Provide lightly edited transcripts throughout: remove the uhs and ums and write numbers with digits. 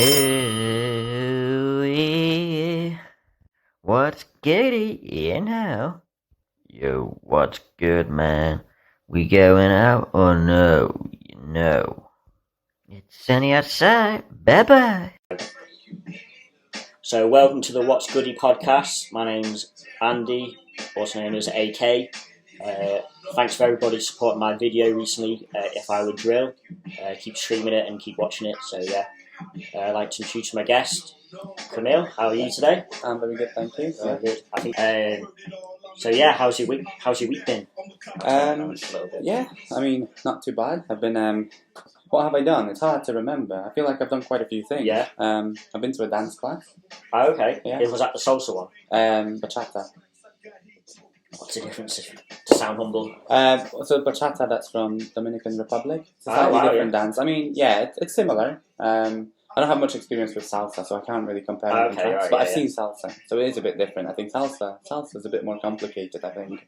Oh, yeah. What's goody? You know. Yo, what's good, man? We going out or no? You know. It's sunny outside. Bye bye. So, welcome to the What's Goody Podcast. My name's Andy, also known as A.K. Thanks for everybody supporting my video recently, If I Would Drill. Keep streaming it and keep watching it. So, yeah. I'd like to introduce my guest, Kamil. How are you today? I'm very good, thank you. Very good. I think. So yeah, how's your week? How's your week been? Yeah, I mean, not too bad. I've been. What have I done? It's hard to remember. I feel like I've done quite a few things. Yeah. I've been to a dance class. Oh, okay. Yeah. Was that the salsa one? Bachata. What's the difference? To sound humble. So bachata, that's from Dominican Republic. It's a slightly different dance. I mean, yeah, it's similar. I don't have much experience with salsa, so I can't really compare and contrast. But I've seen salsa, so it is a bit different. I think salsa's a bit more complicated, I think.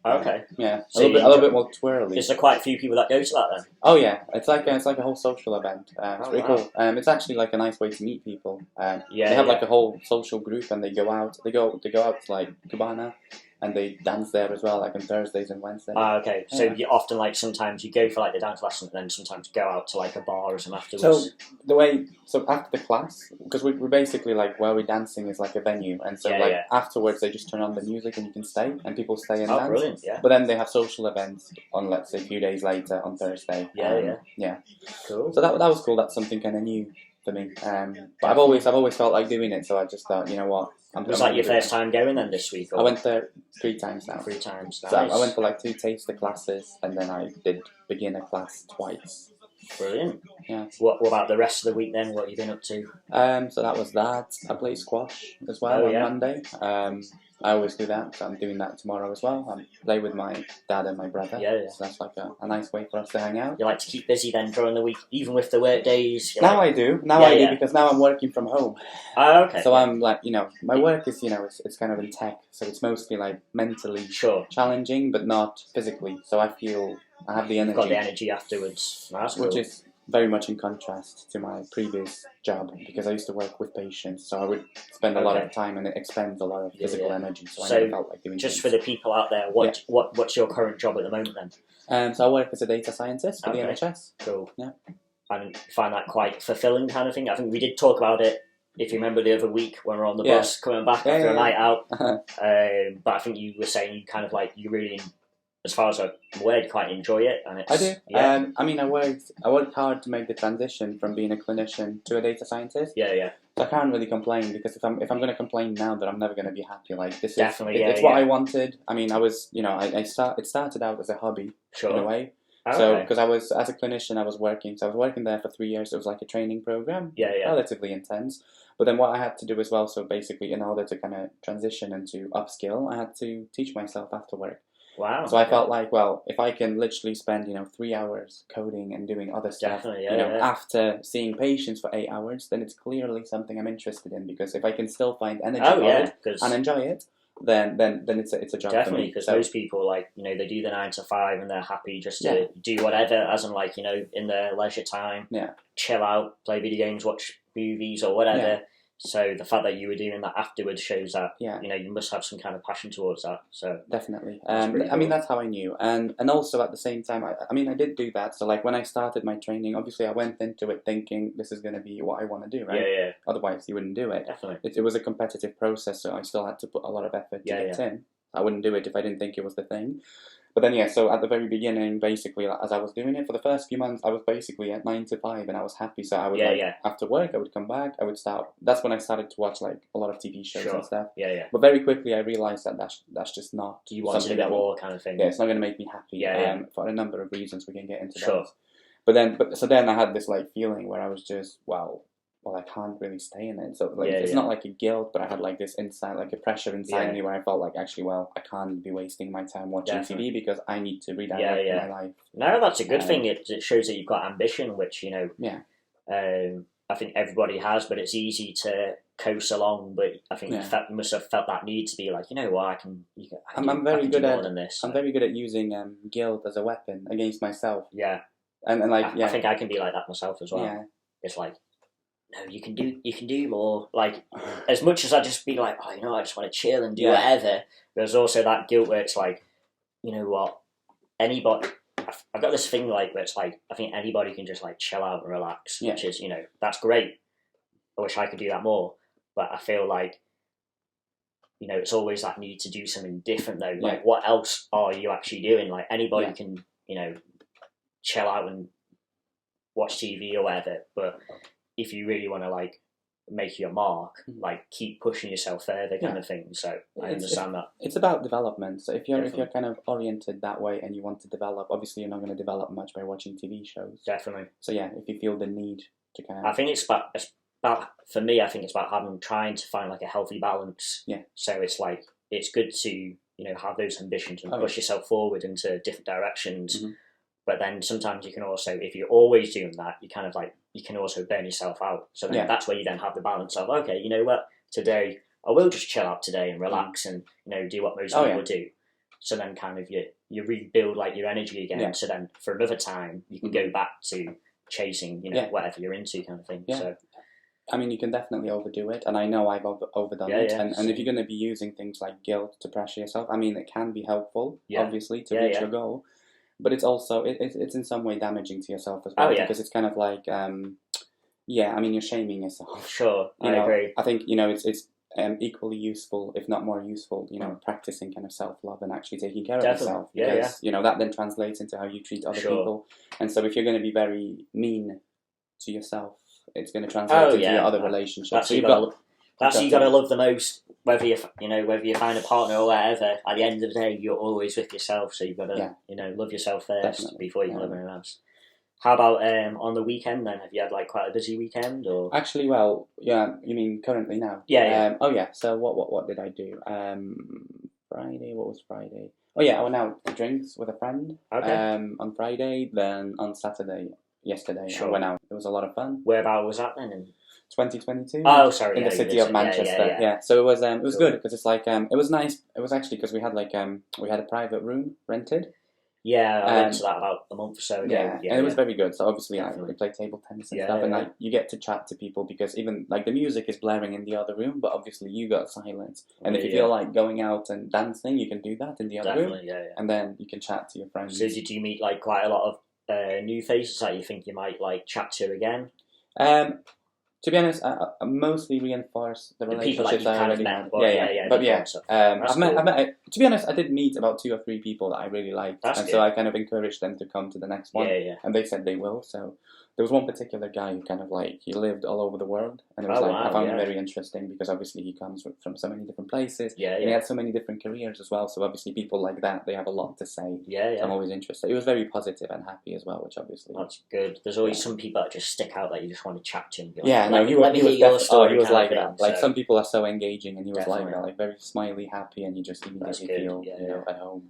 Okay. Yeah, a little bit more twirly. Is there quite a few people that go to that then? Oh yeah, it's like a whole social event. It's pretty cool. It's actually like a nice way to meet people. They have like a whole social group, and they go out. They go out to like Cubana, and they dance there as well, like on Thursdays and Wednesdays. Okay. So you often sometimes you go for like the dance lesson, and then sometimes go out to like a bar or something afterwards. So after the class, because we're basically like where we're dancing is like a venue, and so afterwards they just turn on the music and you can stay, and people stay and dance. Brilliant! Yeah. But then they have social events on, let's say, a few days later on Thursday. Yeah. Cool. So that was cool. That's something kind of new for me. But I've always felt like doing it, so I just thought, you know what. Was that your first time going then this week? Or? I went there 3 times now. 3 times, nice. So I went for like 2 taster classes, and then I did beginner class twice. Brilliant. Yeah. What about the rest of the week then? What have you been up to? So that was that. I played squash as well on Monday. I always do that, so I'm doing that tomorrow as well. I play with my dad and my brother. Yeah. So that's like a nice way for us to hang out. You like to keep busy then during the week, even with the work days? I do. I do because now I'm working from home. Oh, okay. So I'm like, my work is, it's kind of in tech, so it's mostly like mentally challenging, but not physically. So I feel I have the energy. You've got the energy afterwards. That's cool. Which is very much in contrast to my previous job, because I used to work with patients, so I would spend a lot of time and it expends a lot of physical energy. So I never felt like doing just things. For the people out there, what's your current job at the moment then? So I work as a data scientist for the NHS. Cool. Yeah. I find that quite fulfilling kind of thing. I think we did talk about it, if you remember, the other week when we were on the bus coming back after a night out. But I think you were saying you kind of like, you really, as far as I'm aware, you quite enjoy it. And I do. Yeah. I mean, I worked hard to make the transition from being a clinician to a data scientist. Yeah. So I can't really complain, because if I'm going to complain now, then I'm never going to be happy. Like this Definitely, it's what I wanted. I mean, I was, it started out as a hobby in a way. So, because as a clinician, I was working there for 3 years. It was like a training program, relatively intense. But then what I had to do as well, so basically in order to kind of transition into upskill, I had to teach myself after work. Wow. So I felt like, well, if I can literally spend, 3 hours coding and doing other stuff, after seeing patients for 8 hours, then it's clearly something I'm interested in, because if I can still find energy and enjoy it, then it's a job. Definitely, because most people, they do the 9 to 5 and they're happy just to do whatever, as in in their leisure time, chill out, play video games, watch movies or whatever. Yeah. So the fact that you were doing that afterwards shows that you must have some kind of passion towards that. So definitely, cool. I mean, that's how I knew, and also at the same time, I did do that. So like when I started my training, obviously I went into it thinking this is going to be what I want to do, right? Yeah. Otherwise, you wouldn't do it. Definitely, it was a competitive process, so I still had to put a lot of effort to get in. I wouldn't do it if I didn't think it was the thing. But then, so at the very beginning, basically, as I was doing it for the first few months, I was basically at 9 to 5 and I was happy. So I would, after work, I would come back, I would start. That's when I started to watch, like, a lot of TV shows and stuff. Yeah. But very quickly, I realised that that's just not you wanted a bit more kind of thing. Yeah, it's not going to make me happy. For a number of reasons, we can get into those. But then I had this, like, feeling where I was just, well, I can't really stay in it. So it's not like a guilt, but I had like this inside, like a pressure inside me where I felt like, actually, well, I can't be wasting my time watching TV because I need to redirect my life. No, that's a good thing. It shows that you've got ambition, which, I think everybody has, but it's easy to coast along. But I think you must have felt that need to be like, I'm very good more than this. I'm very good at using guilt as a weapon against myself. Yeah. And I think I can be like that myself as well. Yeah. It's like, no, you can do more. Like, as much as I just be like, oh, I just want to chill and do whatever. There's also that guilt where it's like, you know what, anybody. I've got this thing like where it's like I think anybody can just like chill out and relax, which is that's great. I wish I could do that more, but I feel like it's always that need to do something different though. Like, what else are you actually doing? Like, anybody can chill out and watch TV or whatever, but if you really want to like make your mark, like keep pushing yourself further, kind of thing. So I understand that it's about development. So if you're kind of oriented that way and you want to develop, obviously you're not going to develop much by watching TV shows. Definitely. So if you feel the need to kind of, I think it's about for me. I think it's about trying to find like a healthy balance. Yeah. So it's like it's good to have those ambitions and push yourself forward into different directions. Mm-hmm. But then sometimes you can also, if you're always doing that, you kind of like, you can also burn yourself out. So then that's where you then have the balance of, okay, you know what, today I will just chill out today and relax and, do what most people do. So then kind of you rebuild like your energy again. Yeah. So then for another time, you can go back to chasing, whatever you're into, kind of thing. Yeah. So, I mean, you can definitely overdo it. And I know I've overdone it. And if you're going to be using things like guilt to pressure yourself, I mean, it can be helpful, obviously, to reach your goal. But it's also, it's in some way damaging to yourself as well. Because it's kind of like, I mean, you're shaming yourself. Sure, I agree. I think, it's equally useful, if not more useful, practicing kind of self-love and actually taking care of yourself. Because, that then translates into how you treat other people. And so if you're going to be very mean to yourself, it's going to translate into your other relationships. That's what you got to love the most. Whether you find a partner or whatever, at the end of the day, you're always with yourself. So you've got to love yourself first before you can love anyone else. How about on the weekend then? Have you had like quite a busy weekend or? Actually, well, you mean currently now? Yeah. So what did I do? Friday. What was Friday? Oh yeah, I went out for drinks with a friend. Okay. On Friday, then on Saturday, yesterday, I went out. It was a lot of fun. Whereabout was that then? 2022. Oh, sorry. In the city of Manchester. Yeah. So it was good because it's like it was nice. It was actually because we had a private room rented. Yeah, I went to that about a month or so ago. Yeah, and it was very good. So obviously, we play table tennis and stuff, and like you get to chat to people because even like the music is blaring in the other room, but obviously you got silence. And if you feel like going out and dancing, you can do that in the other room. And then you can chat to your friends. So did you meet like quite a lot of new faces that you think you might like chat to again? To be honest, I mostly reinforce the relationships I already had. I've met. To be honest, I did meet about 2 or 3 people that I really liked, so I kind of encouraged them to come to the next one. And they said they will. So there was one particular guy who kind of like he lived all over the world, and it was I found him very interesting because obviously he comes from so many different places. And he had so many different careers as well. So obviously people like that, they have a lot to say. So I'm always interested. He was very positive and happy as well, which obviously that's good. There's always some people that just stick out that you just want to chat to. And be like, he was like that. Like some people are so engaging, and he was like that, like very smiley, happy, and you just immediately feel at home.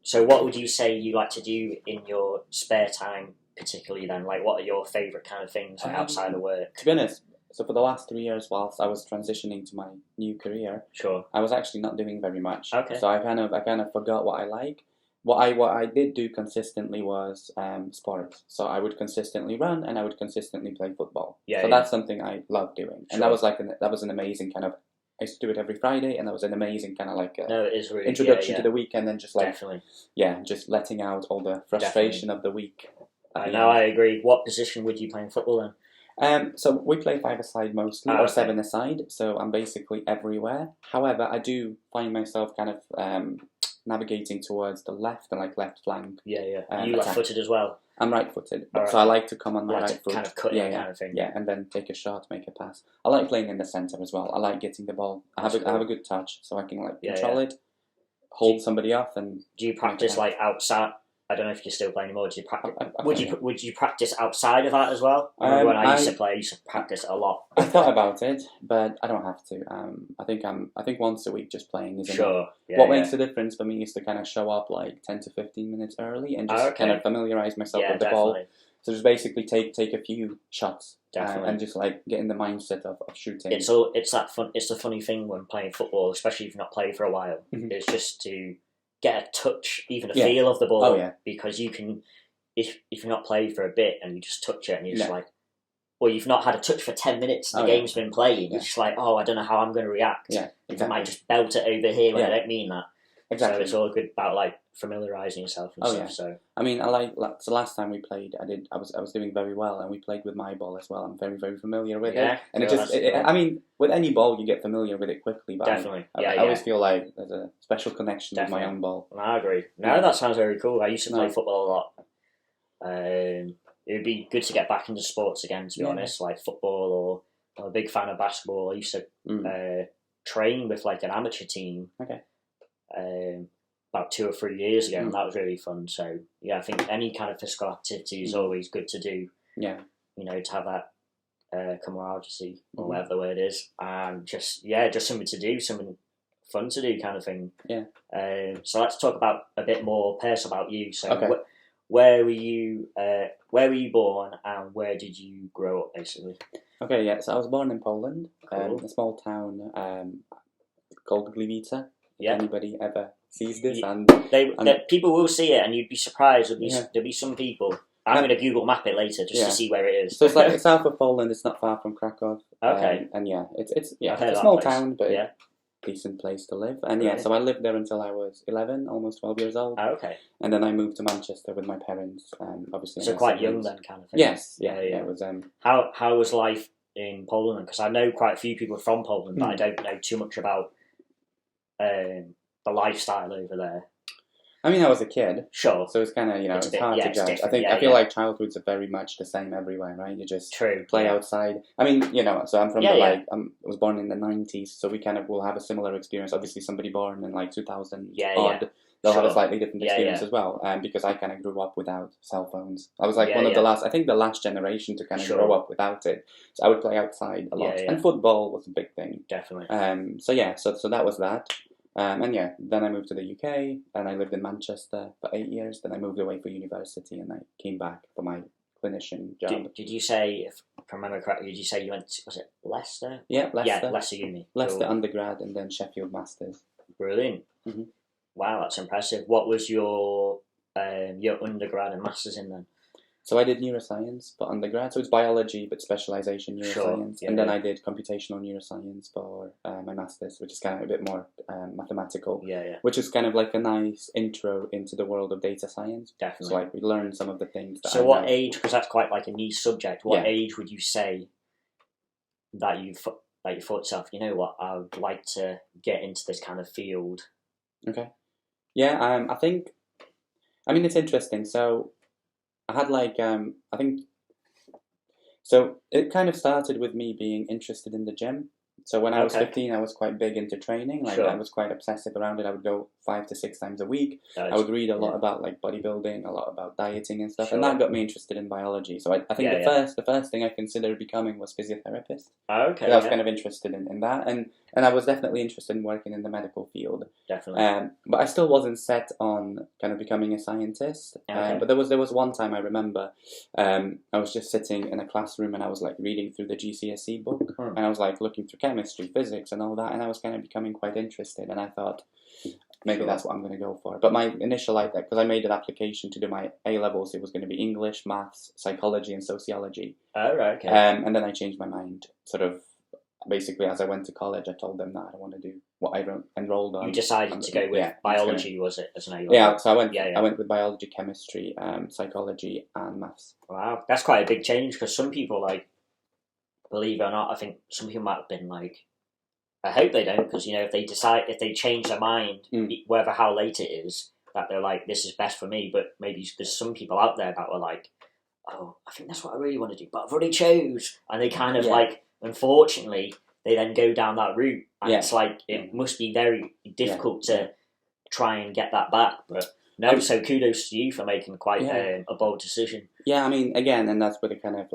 So what would you say you like to do in your spare time, particularly then? Like, what are your favourite kind of things outside of work? To be honest, so for the last 3 years, whilst I was transitioning to my new career, I was actually not doing very much. Okay. So I kind of forgot what I like. What I did do consistently was sports. So I would consistently run and I would consistently play football. So that's something I love doing, and that was an amazing kind of. I used to do it every Friday, and that was an amazing kind of like it is really, introduction to the weekend, and just like definitely. Just letting out all the frustration of the week. I agree. What position would you play in football then? So we play 5-a-side mostly, or 7-a-side. So I'm basically everywhere. However, I do find myself kind of navigating towards the left and like left flank. You left-footed as well? I'm right-footed, so I like to come on my right foot. Kind of cut kind of thing. And then take a shot, make a pass. I like playing in the centre as well. I like getting the ball. I have a good touch, so I can like control it, hold somebody off, and. Do you practice like outside? I don't know if you still play anymore. Do you practice? Would you practice outside of that as well? When I used to play, I used to practice a lot. I thought about it, but I don't have to. I think once a week just playing is enough. What makes the difference for me is to kind of show up like 10 to 15 minutes early and just kind of familiarise myself with the ball. So just basically take a few shots and just like get in the mindset of shooting. It's the funny thing when playing football, especially if you've not played for a while. It's just to get a touch, even a feel of the ball, because you can, if you've not played for a bit and you just touch it and you're just like, or you've not had a touch for 10 minutes and the game's been playing, you're just like, oh, I don't know how I'm going to react. Yeah, exactly. I might just belt it over here when I don't mean that. Exactly. So it's all good about like familiarising yourself and stuff. Yeah. So I mean, so last time we played, I was doing very well, and we played with my ball as well. I'm very, very familiar with it, and I mean, with any ball you get familiar with it quickly. But definitely, I always feel like there's a special connection with my own ball. I agree. No, that sounds very cool. I used to play football a lot. It would be good to get back into sports again. To be honest, like football, or I'm a big fan of basketball. I used to train with like an amateur team. Okay. About 2 or 3 years ago, and that was really fun. So yeah, I think any kind of physical activity is always good to do. Yeah, you know, to have that camaraderie or whatever the word is, and just something to do, something fun to do, kind of thing. Yeah. So let's talk about a bit more personal about you. So where were you born, and where did you grow up, basically? Okay, yeah. So I was born in Poland, Cool. a small town called Gliwice. Yeah. Anybody ever sees this? People will see it, and you'd be surprised. There'll be some people. I'm going to Google map it later just to see where it is. So it's like south of Poland. It's not far from Krakow. Okay. And it's a small town, but a decent place to live. And so I lived there until I was 11, almost 12 years old. Okay. And then I moved to Manchester with my parents. Obviously. So quite young then, kind of thing. Yes. Yeah. It was. How was life in Poland? Because I know quite a few people from Poland, but I don't know too much about the lifestyle over there. I mean, I was a kid. Sure. So it's kind of, it's hard to judge. I feel like childhoods are very much the same everywhere, right? You just play outside. I mean, so I'm from I was born in the 90s, so we kind of will have a similar experience. Obviously, somebody born in like 2000 they'll have a slightly different experience as well. Because I kind of grew up without cell phones. I was like one of the last, I think the last generation to kind of grow up without it. So I would play outside a lot. And football was a big thing. Definitely. So that was that. Then I moved to the UK, and I lived in Manchester for 8 years. Then I moved away for university, and I came back for my clinician job. Did you say, if I remember correctly, did you say you went to, was it Leicester? Yeah, Leicester. Yeah, Leicester Uni. Leicester undergrad, and then Sheffield Masters. Brilliant. Mm-hmm. Wow, that's impressive. What was your undergrad and masters in then? So I did neuroscience for undergrad, so it's biology but specialisation neuroscience, and then I did computational neuroscience for my masters, which is kind of a bit more mathematical. Which is kind of like a nice intro into the world of data science. Definitely. So like we learned some of the things. So what age? Because that's quite like a niche subject. What age would you say that you thought to yourself, you know what, I would like to get into this kind of field? Okay. Yeah. I think. I mean, it's interesting. So. I had I think, so it kind of started with me being interested in the gym. So when I was 15, I was quite big into training. I was quite obsessive around it. I would go 5 to 6 times a week. I would read a lot about like bodybuilding, a lot about dieting and stuff, and that got me interested in biology. So I think the first thing I considered becoming was physiotherapist. Okay. I was kind of interested in that, and I was definitely interested in working in the medical field. Definitely. But I still wasn't set on kind of becoming a scientist. But there was one time I remember I was just sitting in a classroom, and I was like reading through the GCSE book, and I was like looking through chemistry, physics, and all that, and I was kind of becoming quite interested, and I thought maybe that's what I'm going to go for. But my initial because I made an application to do my A-levels, it was going to be English, maths, psychology, and sociology. Oh, right, okay. And then I changed my mind, sort of. Basically, as I went to college, I told them, no, I don't want to do what I enrolled on. You decided to go with biology, was it, as an A-level? Yeah, so I went with biology, chemistry, psychology, and maths. Wow, that's quite a big change, because some people, believe it or not, I think some people might have been I hope they don't, because, if they change their mind, whether how late it is, that they're like, this is best for me, but maybe there's some people out there that were like, oh, I think that's what I really want to do, but I've already chose, and they kind of unfortunately, they then go down that route, and it's it must be very difficult to try and get that back. But no, so kudos to you for making quite a bold decision. Yeah, I mean, again, and that's where the kind of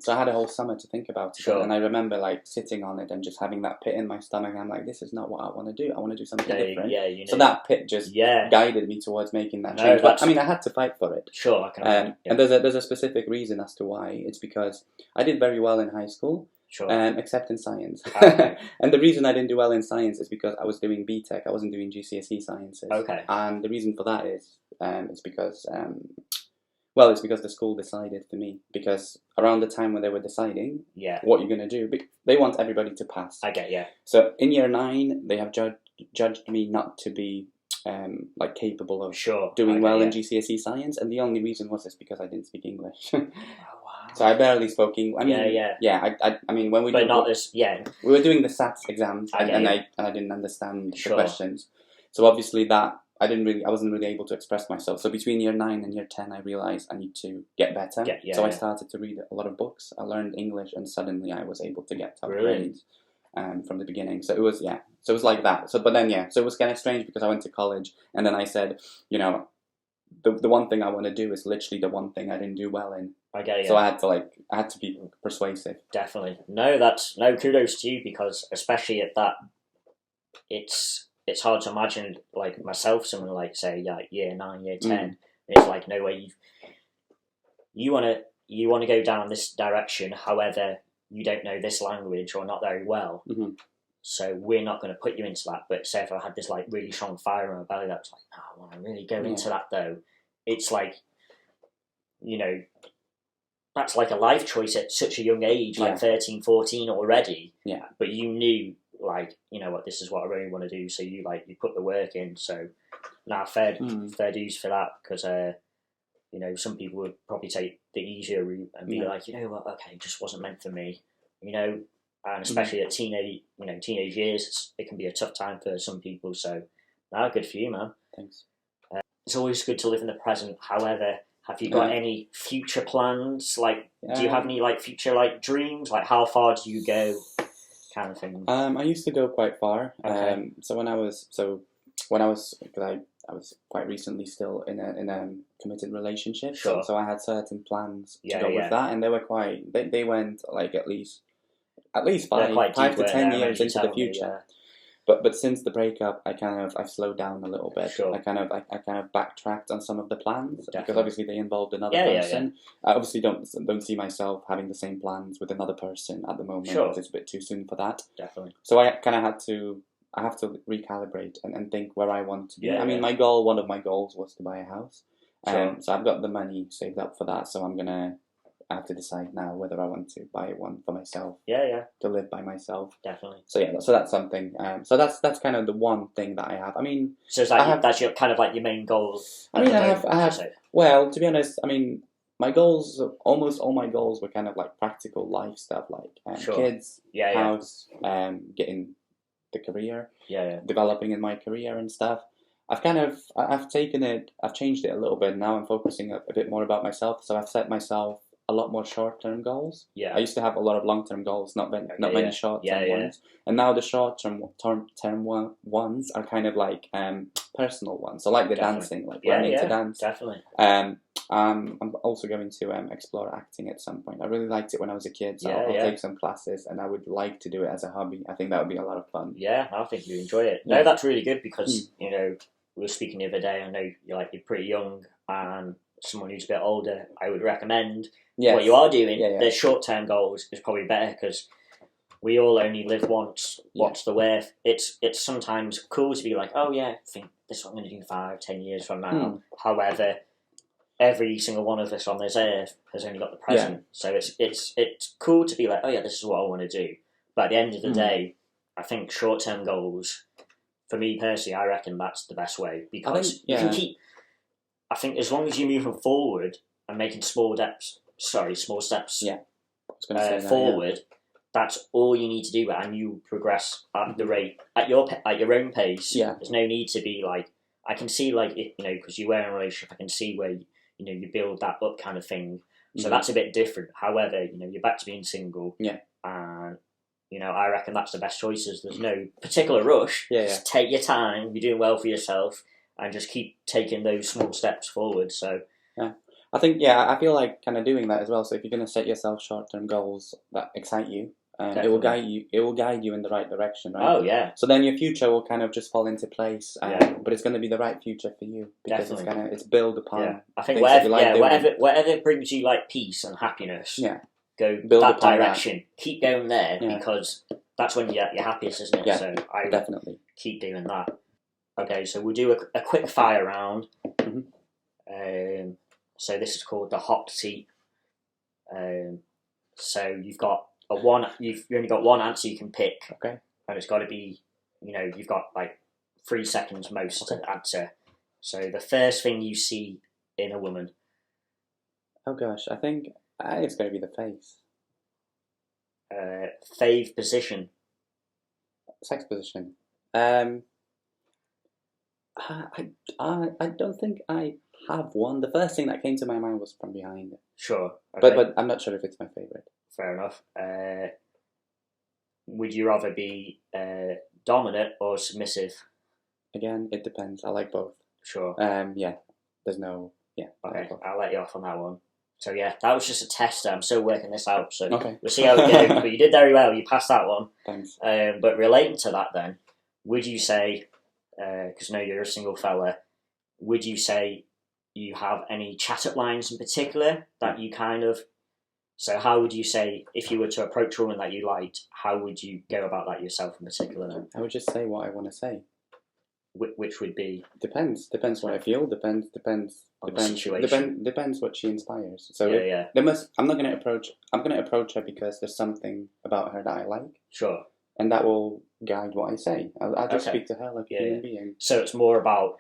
so I had a whole summer to think about it, and I remember sitting on it and just having that pit in my stomach, and I'm like, this is not what I want to do. I want to do something different. So that pit just guided me towards making that change. But I mean, I had to fight for it. Sure, I can. And there's a specific reason as to why. It's because I did very well in high school. Sure. Except in science. Okay. And the reason I didn't do well in science is because I was doing BTEC. I wasn't doing GCSE sciences. Okay. And the reason for that is it's because Well, it's because the school decided for me. Because around the time when they were deciding what you're going to do, they want everybody to pass. I get, yeah. So in year 9, they have judged me not to be capable of doing well in GCSE science, and the only reason was because I didn't speak English. Oh, wow. So I barely spoke English. I mean, when we we were doing the SATs exams, and I didn't understand the questions. So obviously that I wasn't really able to express myself. So between year 9 and year 10, I realized I need to get better. I started to read a lot of books. I learned English, and suddenly I was able to get top grades from the beginning. So it was So it was like that. So it was kind of strange because I went to college, and then I said, the one thing I want to do is literally the one thing I didn't do well in. So I had to be persuasive. Definitely. No, kudos to you, because especially at that, it's hard to imagine, like myself, someone like, say, year 9, year 10, it's like, no way, you want to go down this direction, however, you don't know this language or not very well, so we're not going to put you into that. But say if I had this like really strong fire in my belly that was like, no, I want to really go into that though, it's like, that's like a life choice at such a young age, like 13, 14 already, but you knew, like, this is what I really want to do, so you put the work in. So now fair dues for that, because some people would probably take the easier route and be like, okay, it just wasn't meant for me, and especially at teenage years, it can be a tough time for some people. So good for you, man. Thanks. It's always good to live in the present. However, have you got any future plans? Like, do you have any future dreams? Like, how far do you go? Kind of thing. I used to go quite far. Okay. So when I was because I was quite recently still in a committed relationship. Sure. So I had certain plans to go with that, and they were quite. They went at least 5 to 10 years into the future. But since the breakup, I've slowed down a little bit. Sure. I kind of backtracked on some of the plans. Definitely. Because obviously they involved another person. I obviously don't see myself having the same plans with another person at the moment. Sure. It's a bit too soon for that. Definitely. So I have to recalibrate and think where I want to be. One of my goals was to buy a house. Sure. So I've got the money saved up for that. So I have to decide now whether I want to buy one for myself. To live by myself. Definitely. So so that's something. So that's kind of the one thing that I have. So is that that's your kind of like your main goal? I have. Well, to be honest, my goals, almost all my goals were kind of like practical life stuff, like kids, house, getting the career, developing in my career and stuff. I've changed it a little bit. Now I'm focusing a bit more about myself. So I've set myself a lot more short-term goals. I used to have a lot of long-term goals, not many short-term ones. And now the short-term ones are kind of like personal ones. So like the dancing, like learning to dance. Definitely. I'm also going to explore acting at some point. I really liked it when I was a kid, so I'll take some classes, and I would like to do it as a hobby. I think that would be a lot of fun. Yeah, I think you enjoy it. No, that's really good, because we were speaking the other day. I know you're pretty young, and someone who's a bit older, I would recommend what you are doing. The short-term goals is probably better, because we all only live once. What's the worth? It's sometimes cool to be like, oh yeah, I think this is what I'm going to do 5, 10 years from now. However, every single one of us on this earth has only got the present. So it's cool to be like, oh yeah, this is what I want to do. But at the end of the day, I think short-term goals, for me personally, I reckon that's the best way, because you can keep. I think as long as you're moving forward and making small steps forward, that's all you need to do, and you progress at the rate at your own pace. There's no need to be like, I can see because you were in a relationship, I can see where you build that up kind of thing. So that's a bit different. However, you're back to being single. And I reckon that's the best choices. There's no particular rush. Just take your time. You're doing well for yourself, and just keep taking those small steps forward. So I think I feel like kind of doing that as well. So if you're going to set yourself short-term goals that excite you, it will guide you in the right direction, right? Oh yeah. So then your future will kind of just fall into place, but it's going to be the right future for you, because it's built upon. I think whatever brings you peace and happiness. Go build that direction. That. Keep going there, because that's when you're happiest, isn't it? So I definitely keep doing that. Okay, so we'll do a quick fire round. So this is called the hot seat. So you've got you've only got one answer you can pick. Okay. And it's got to be, you've got like 3 seconds most to answer. So the first thing you see in a woman. Oh gosh, I think it's going to be the face. Fave position. Sex position. I don't think I have one. The first thing that came to my mind was from behind. Sure. Okay. But I'm not sure if it's my favourite. Fair enough. Would you rather be dominant or submissive? Again, it depends. I like both. Sure. Yeah. There's no. Yeah. Okay. I'll let you off on that one. So yeah, that was just a tester. I'm still working this out. So okay. We'll see how it goes. But you did very well. You passed that one. Thanks. But relating to that, then, would you say, because I know you're a single fella, would you say you have any chat-up lines in particular that you kind of? So how would you say, if you were to approach a woman that you liked, how would you go about that yourself in particular then? I would just say what I want to say. Which would be? Depends what I feel. Depends on the situation. Depends what she inspires. So yeah. I'm going to approach her because there's something about her that I like. Sure. And that will guide what I say. I'll just speak to her like a human being. So it's more about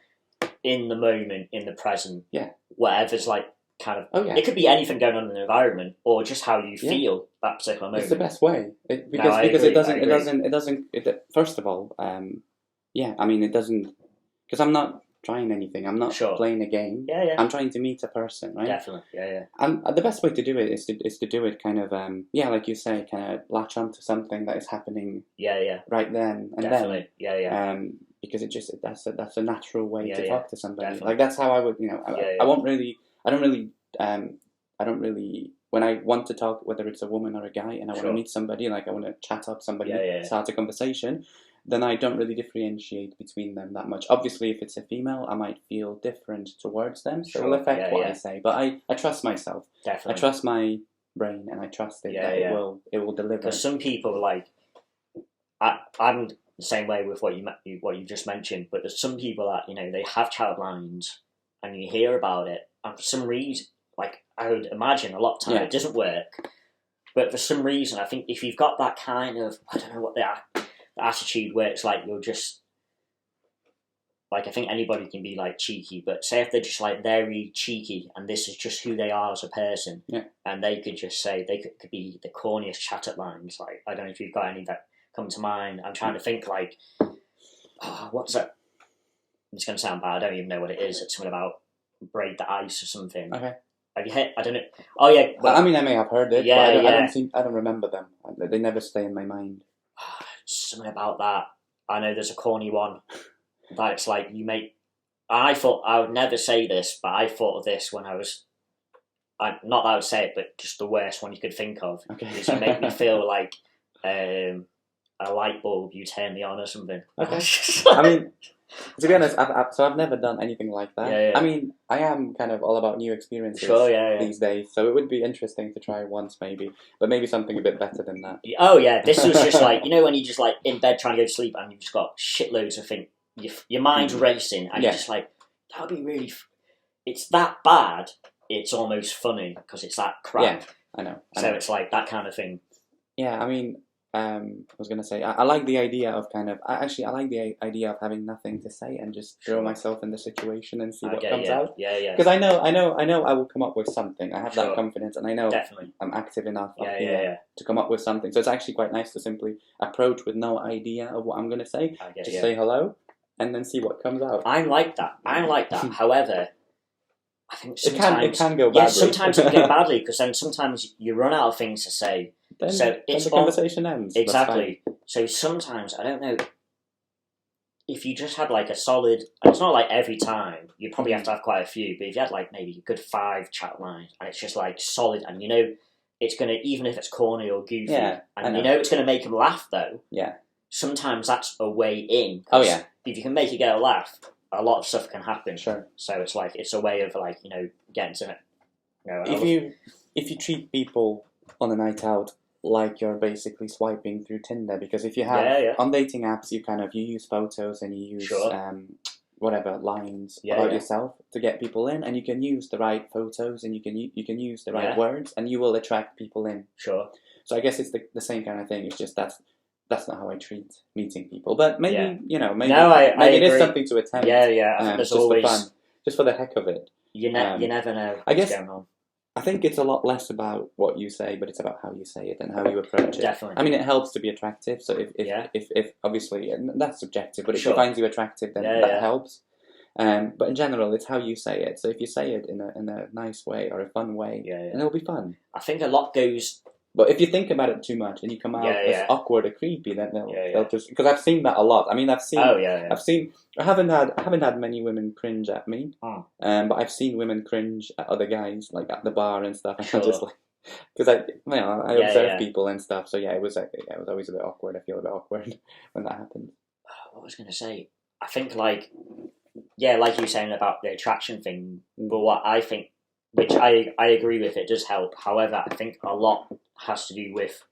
in the moment, in the present. Yeah. Whatever's like kind of. Oh yeah. It could be anything going on in the environment, or just how you feel that particular moment. It's the best way because it doesn't. First of all, I mean, it doesn't, because I'm not trying anything. I'm not playing a game. Yeah. I'm trying to meet a person, right? Definitely. Yeah. And the best way to do it is to do it kind of, like you say, kind of latch on to something that is happening. Yeah. Right then and Definitely. then. Yeah. Because that's a natural way to talk to somebody. Definitely. Like that's how I would, I don't really. When I want to talk, whether it's a woman or a guy, and I want to meet somebody, like I want to chat up somebody, start a conversation, then I don't really differentiate between them that much. Obviously, if it's a female, I might feel different towards them, so it will affect what I say. But I trust myself. Definitely. I trust my brain, and I trust it that it will deliver. Because some people, like, I'm the same way with what you just mentioned, but there's some people that, they have child lines, and you hear about it, and for some reason, like, I would imagine a lot of time it doesn't work. But for some reason, I think if you've got that kind of, I don't know what the attitude where it's like you're just, like, I think anybody can be, like, cheeky, but say if they're just, like, very cheeky, and this is just who they are as a person, and they could just say, they could be the corniest chat-up lines, like, I don't know if you've got any that come to mind. I'm trying to think, like, what's that? It's going to sound bad, I don't even know what it is. It's something about break the ice or something. Okay. Have you heard? I don't know. Oh yeah. Well, I mean, I may have heard it. Yeah, but I don't remember them. They never stay in my mind. Something about that. I know there's a corny one that it's like you make. I thought I would never say this, but I thought of this when I was. Not that I would say it, but just the worst one you could think of. Okay. Is you make me feel like a light bulb you turn me on or something. Okay. I mean, to be honest, I've never done anything like that. Yeah. I mean, I am kind of all about new experiences these days, so it would be interesting to try once maybe, but maybe something a bit better than that. Oh yeah, this was just like, when you just like in bed trying to go to sleep and you've just got shitloads of things, your mind's racing and you're just like, that would be really, it's that bad, it's almost funny because it's that crap. Yeah, I know. It's like that kind of thing. Yeah, I mean, I was going to say, I like the idea of I like the idea of having nothing to say and just throw myself in the situation and see what comes out. Yeah. Because I know I will come up with something. I have that confidence and I know I'm active enough to come up with something. So it's actually quite nice to simply approach with no idea of what I'm going to say. Just say hello and then see what comes out. I like that. However, I think sometimes it can go badly. Yeah, sometimes it can go badly because then sometimes you run out of things to say. Then the conversation ends. Exactly. So sometimes, I don't know, if you just had like a solid, and it's not like every time, you probably have to have quite a few, but if you had like maybe a good 5 chat lines, and it's just like solid, and it's going to, even if it's corny or goofy, and it's going to make them laugh though, sometimes that's a way in. Oh yeah. If you can make a girl laugh, a lot of stuff can happen. Sure. So it's like, it's a way of like, getting to it. If you treat people on a night out like you're basically swiping through Tinder, because if you have on dating apps, you use photos and you use whatever lines about yourself to get people in, and you can use the right photos and you can use the right words, and you will attract people in. Sure. So I guess it's the same kind of thing. It's just that's not how I treat meeting people. But maybe maybe it is something to attempt. Yeah. There's just always for fun, just for the heck of it. You never know. I guess going on. I think it's a lot less about what you say, but it's about how you say it and how you approach it. Definitely. I mean, it helps to be attractive. So if obviously, and that's subjective, but if she finds you attractive, then that helps. But in general, it's how you say it. So if you say it in a nice way or a fun way, then it'll be fun. I think a lot goes. But if you think about it too much and you come out as awkward or creepy, then they'll just, because I've seen that a lot. I mean, I've seen. I haven't had many women cringe at me, but I've seen women cringe at other guys, like at the bar and stuff. And I'm just like, because I observe people and stuff. So it was always a bit awkward. I feel a bit awkward when that happens. What was I going to say? I think like you were saying about the attraction thing, but what I think, which I agree with, it does help. However, I think a lot has to do with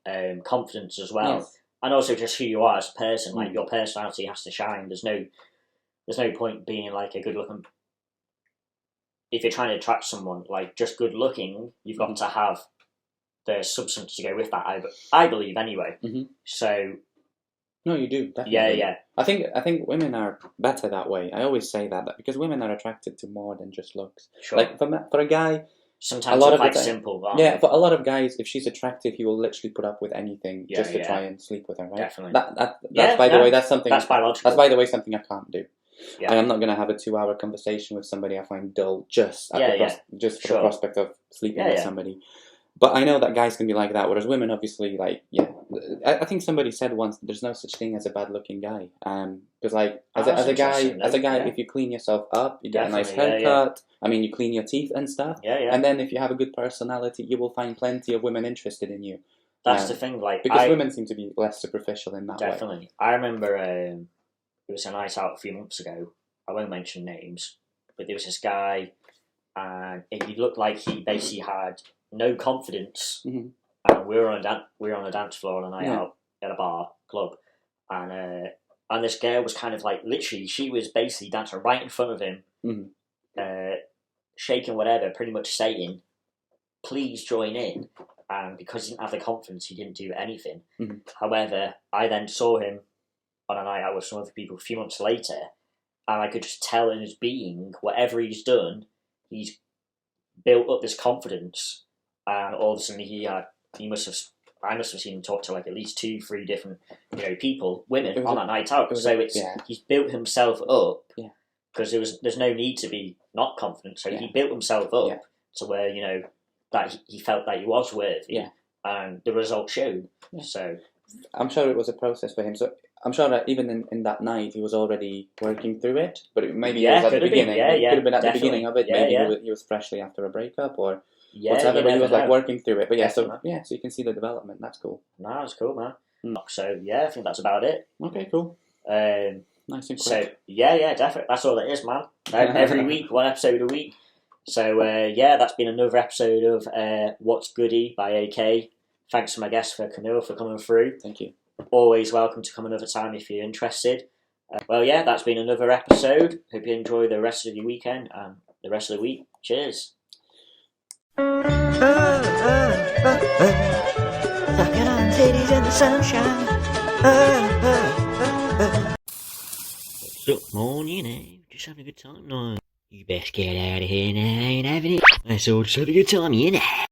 confidence as well, and also just who you are as a person. Like your personality has to shine. There's no point being like a good looking. If you're trying to attract someone, like just good looking, you've got to have the substance to go with that. I believe anyway. So. No, you do. Definitely. Yeah. I think women are better that way. I always say that because women are attracted to more than just looks. Sure. Like for a guy, sometimes it's quite simple. For a lot of guys, if she's attractive, he will literally put up with anything just to try and sleep with her. Right? Definitely. That's by the way, that's something. That's biological. That's by the way something I can't do. Yeah. I'm not going to have a 2-hour conversation with somebody I find dull just for the prospect of sleeping with somebody. But I know that guys can be like that, whereas women, obviously, I think somebody said once, there's no such thing as a bad-looking guy. Because, as a guy, if you clean yourself up, you get a nice haircut. I mean, you clean your teeth and stuff. And then if you have a good personality, you will find plenty of women interested in you. That's the thing, because women seem to be less superficial in that way. Definitely. I remember it was a night out a few months ago. I won't mention names, but there was this guy, and he looked like he basically had no confidence, and we were on a dance floor on a night out at a bar club, and this girl was kind of like literally she was basically dancing right in front of him, shaking whatever, pretty much saying, "Please join in." And because he didn't have the confidence, he didn't do anything. However, I then saw him on a night out with some other people a few months later, and I could just tell in his being, whatever he's done, he's built up this confidence. And all of a sudden, I must have seen him talk to like at least 2-3 different, women on that night out. He's built himself up because there's no need to be not confident. So he built himself up to where that he felt that he was worthy, and the result showed. So I'm sure it was a process for him. So I'm sure that even in that night he was already working through it. But maybe it was at the beginning. It could have been at the beginning of it. Maybe he was freshly after a breakup or. Whatever, but he was working through it. But so you can see the development. That's cool. No, that's cool, man. So I think that's about it. Okay, cool. Nice and quick. So definitely. That's all it is, man. Every week, one episode a week. So that's been another episode of What's Goody by A.K. Thanks to my guest for Kamil for coming through. Thank you. Always welcome to come another time if you're interested. That's been another episode. Hope you enjoy the rest of your weekend and the rest of the week. Cheers. Sucking on titties in the sunshine. What's up, morning, just having a good time now. You best get out of here now, ain't having it. That's all, just having a good time, you know.